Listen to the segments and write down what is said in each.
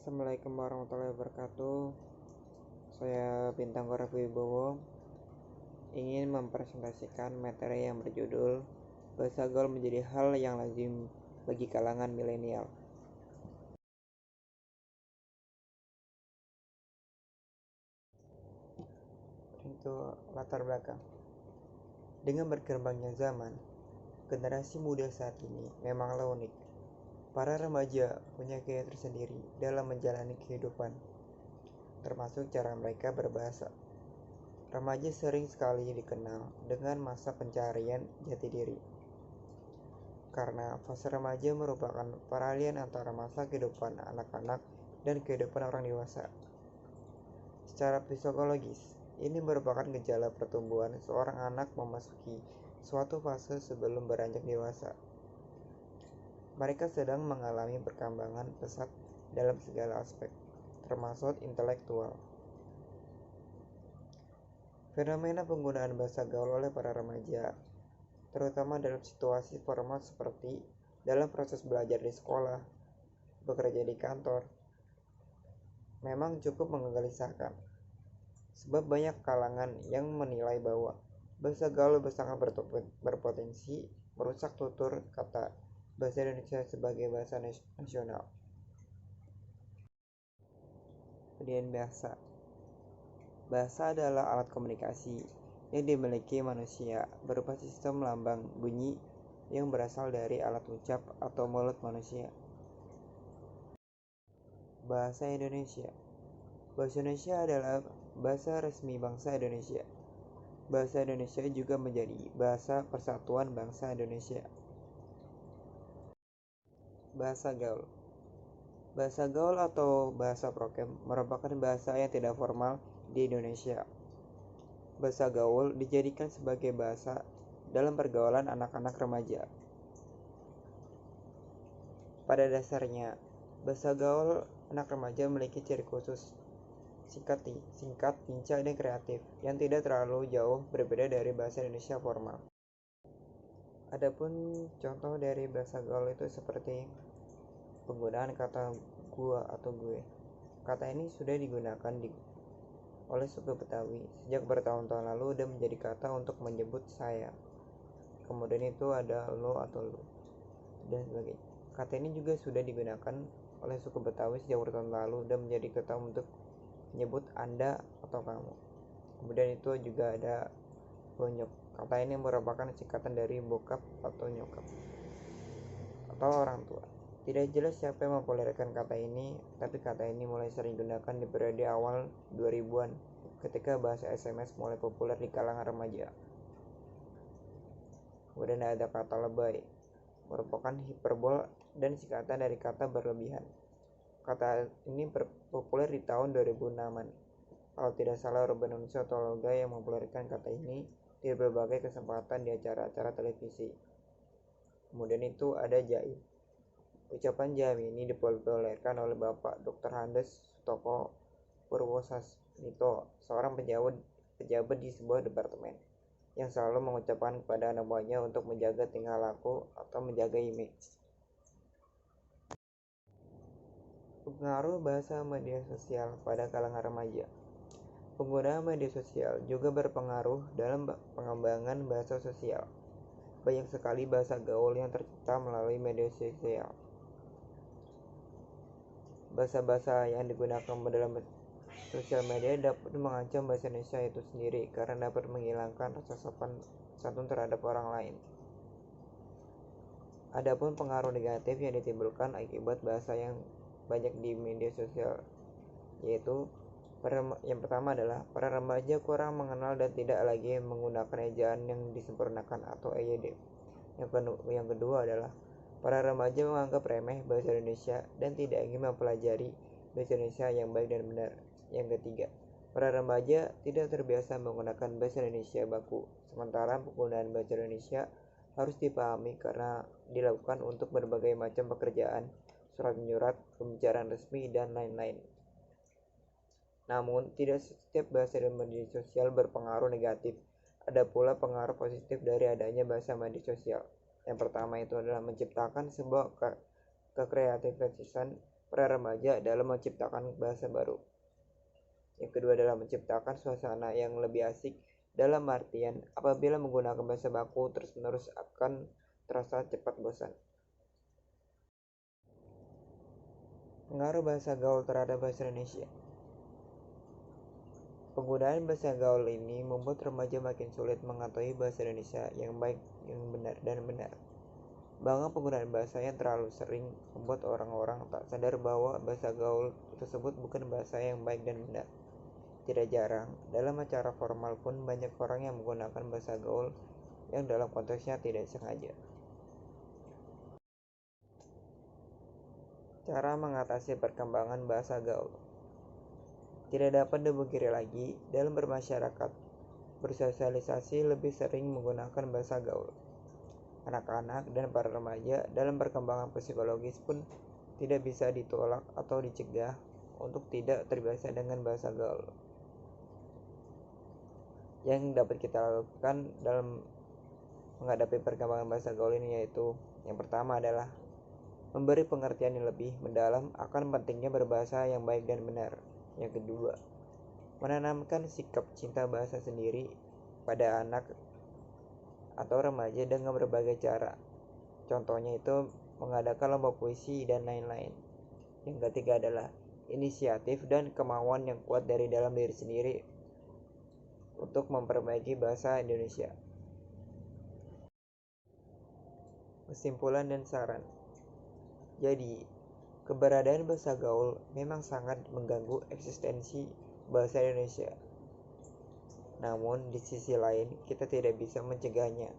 Assalamualaikum warahmatullahi wabarakatuh. Saya Bintang Gora Wibowo ingin mempresentasikan materi yang berjudul bahasa gaul menjadi hal yang lazim bagi kalangan milenial. Itu latar belakang. Dengan berkembangnya zaman, generasi muda saat ini memanglah unik. Para remaja punya gaya tersendiri dalam menjalani kehidupan, termasuk cara mereka berbahasa. Remaja sering sekali dikenal dengan masa pencarian jati diri, karena fase remaja merupakan peralihan antara masa kehidupan anak-anak dan kehidupan orang dewasa. Secara psikologis, ini merupakan gejala pertumbuhan seorang anak memasuki suatu fase sebelum beranjak dewasa. Mereka sedang mengalami perkembangan pesat dalam segala aspek, termasuk intelektual. Fenomena penggunaan bahasa gaul oleh para remaja, terutama dalam situasi formal seperti dalam proses belajar di sekolah, bekerja di kantor, memang cukup menggelisahkan. Sebab banyak kalangan yang menilai bahwa bahasa gaul sangat berpotensi merusak tutur kata bahasa Indonesia sebagai bahasa nasional. Kemudian bahasa. Bahasa adalah alat komunikasi yang dimiliki manusia berupa sistem lambang bunyi yang berasal dari alat ucap atau mulut manusia. Bahasa Indonesia. Bahasa Indonesia adalah bahasa resmi bangsa Indonesia. Bahasa Indonesia juga menjadi bahasa persatuan bangsa Indonesia. Bahasa gaul. Bahasa gaul atau bahasa prokem merupakan bahasa yang tidak formal di Indonesia. Bahasa gaul dijadikan sebagai bahasa dalam pergaulan anak-anak remaja. Pada dasarnya, bahasa gaul anak remaja memiliki ciri khusus, singkat, lincah, dan kreatif, yang tidak terlalu jauh berbeda dari bahasa Indonesia formal. Adapun contoh dari bahasa gaul itu seperti penggunaan kata gua atau gue. Kata ini sudah digunakan oleh suku Betawi sejak bertahun-tahun lalu dan menjadi kata untuk menyebut saya. Kemudian itu ada lo atau lu dan sebagainya. Kata ini juga sudah digunakan oleh suku Betawi sejak bertahun lalu dan menjadi kata untuk menyebut Anda atau kamu. Kemudian itu juga ada bonyok. Kata ini merupakan singkatan dari bokap atau nyokap atau orang tua. Tidak jelas siapa yang mempopulerkan kata ini, tapi kata ini mulai sering digunakan di periode awal 2000-an ketika bahasa SMS mulai populer di kalangan remaja. Kemudian ada kata lebay, merupakan hiperbol dan singkatan dari kata berlebihan. Kata ini populer di tahun 2006-an. Kalau tidak salah, Ruben Onsu atau Loga yang mempopulerkan kata ini di berbagai kesempatan di acara-acara televisi. Kemudian itu ada jaim. Ucapan jaim ini dipopulerkan oleh Bapak Dr. Handes Sutoko Purwosasmito, seorang pejabat di sebuah departemen, yang selalu mengucapkan kepada anak buahnya untuk menjaga tingkah laku atau menjaga image. Pengaruh bahasa media sosial pada kalangan remaja. Penggunaan media sosial juga berpengaruh dalam pengembangan bahasa sosial. Banyak sekali bahasa gaul yang tercipta melalui media sosial. Bahasa-bahasa yang digunakan dalam sosial media dapat mengancam bahasa Indonesia itu sendiri karena dapat menghilangkan rasa sopan santun terhadap orang lain. Adapun pengaruh negatif yang ditimbulkan akibat bahasa yang banyak di media sosial, yaitu yang pertama adalah para remaja kurang mengenal dan tidak lagi menggunakan ejaan yang disempurnakan atau EYD. Yang kedua adalah para remaja menganggap remeh bahasa Indonesia dan tidak ingin mempelajari bahasa Indonesia yang baik dan benar. Yang ketiga, para remaja tidak terbiasa menggunakan bahasa Indonesia baku, sementara penggunaan bahasa Indonesia harus dipahami karena dilakukan untuk berbagai macam pekerjaan, surat menyurat, pembicaraan resmi, dan lain-lain. Namun, tidak setiap bahasa dan media sosial berpengaruh negatif. Ada pula pengaruh positif dari adanya bahasa media sosial. Yang pertama itu adalah menciptakan sebuah kekreativitasan para remaja dalam menciptakan bahasa baru. Yang kedua adalah menciptakan suasana yang lebih asik, dalam artian apabila menggunakan bahasa baku terus-menerus akan terasa cepat bosan. Pengaruh bahasa gaul terhadap bahasa Indonesia. Penggunaan bahasa gaul ini membuat remaja makin sulit mengetahui bahasa Indonesia yang baik, yang benar, dan benar. Bahkan penggunaan bahasa yang terlalu sering membuat orang-orang tak sadar bahwa bahasa gaul tersebut bukan bahasa yang baik dan benar. Tidak jarang, dalam acara formal pun banyak orang yang menggunakan bahasa gaul yang dalam konteksnya tidak sengaja. Cara mengatasi perkembangan bahasa gaul. Tidak dapat dipungkiri lagi, dalam bermasyarakat, bersosialisasi lebih sering menggunakan bahasa gaul. Anak-anak dan para remaja dalam perkembangan psikologis pun tidak bisa ditolak atau dicegah untuk tidak terbiasa dengan bahasa gaul. Yang dapat kita lakukan dalam menghadapi perkembangan bahasa gaul ini yaitu, yang pertama adalah memberi pengertian yang lebih mendalam akan pentingnya berbahasa yang baik dan benar. Yang kedua, menanamkan sikap cinta bahasa sendiri pada anak atau remaja dengan berbagai cara. Contohnya itu mengadakan lomba puisi dan lain-lain. Yang ketiga adalah inisiatif dan kemauan yang kuat dari dalam diri sendiri untuk memperbaiki bahasa Indonesia. Kesimpulan dan saran. Jadi, keberadaan bahasa gaul memang sangat mengganggu eksistensi bahasa Indonesia. Namun, di sisi lain, kita tidak bisa mencegahnya,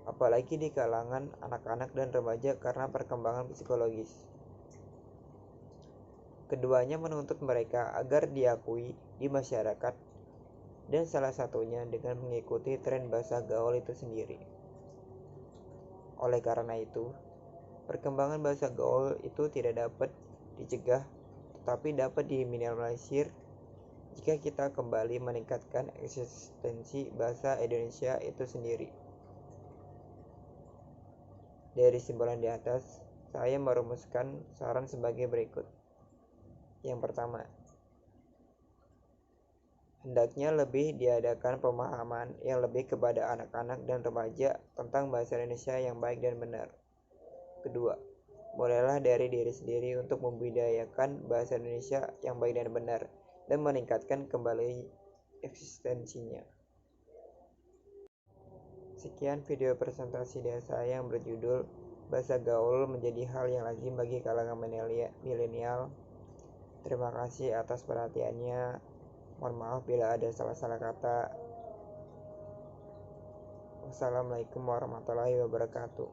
apalagi di kalangan anak-anak dan remaja karena perkembangan psikologis. Keduanya menuntut mereka agar diakui di masyarakat, dan salah satunya dengan mengikuti tren bahasa gaul itu sendiri. Oleh karena itu, perkembangan bahasa gaul itu tidak dapat dicegah, tetapi dapat diminimalisir jika kita kembali meningkatkan eksistensi bahasa Indonesia itu sendiri. Dari simpulan di atas, saya merumuskan saran sebagai berikut. Yang pertama, hendaknya lebih diadakan pemahaman yang lebih kepada anak-anak dan remaja tentang bahasa Indonesia yang baik dan benar. Kedua, mulailah dari diri sendiri untuk membudidayakan bahasa Indonesia yang baik dan benar dan meningkatkan kembali eksistensinya. Sekian video presentasi dari saya yang berjudul Bahasa Gaul Menjadi Hal yang Lazim Bagi Kalangan Milenial. Terima kasih atas perhatiannya. Mohon maaf bila ada salah-salah kata. Wassalamualaikum warahmatullahi wabarakatuh.